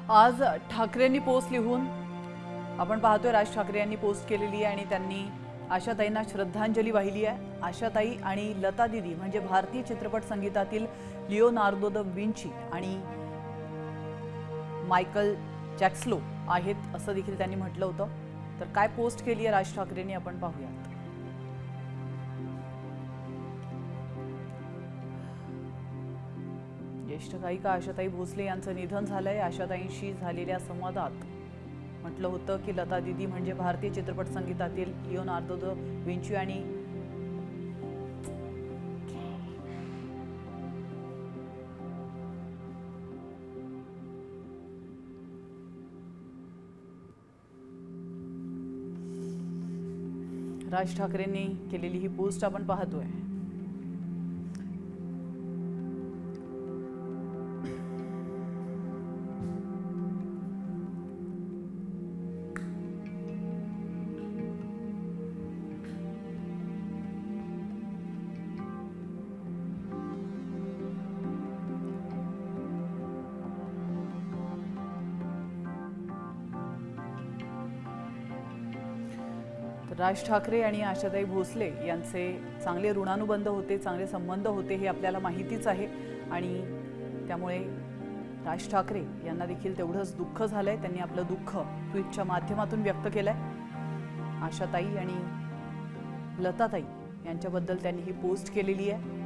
आज ठाकरेंनी पोस्ट लिहून आपण पाहतोय राज ठाकरे यांनी पोस्ट केलेली आहे आणि त्यांनी आशाताईंना श्रद्धांजली वाहिली आहे। आशाताई आणि लता दीदी म्हणजे भारतीय चित्रपट संगीतातील लिओनार्दो द विंची आणि मायकल जॅक्सलो आहेत असं देखील त्यांनी म्हटलं होतं। तर काय पोस्ट केली आहे राज ठाकरेंनी आपण पाहूयात। ज्येष्ठ गायिका आशाताई भोसले यांचं निधन झालंय। आशाताईंशी झालेल्या संवादात म्हटलं होतं की लता दीदी म्हणजे भारतीय चित्रपट संगीतातील लिओनार्दो द विंची आणि राज ठाकरेंनी केलेली ही पोस्ट आपण पाहतोय। राज ठाकरे आणि आशाताई भोसले यांचे चांगले ऋणानुबंध होते, चांगले संबंध होते हे आपल्याला माहितीच आहे आणि त्यामुळे राज ठाकरे यांना देखील तेवढंच दुःख झालंय। त्यांनी आपलं दुःख ट्विटच्या माध्यमातून व्यक्त केलंय। आशाताई आणि लताताई यांच्याबद्दल त्यांनी ही पोस्ट केलेली आहे।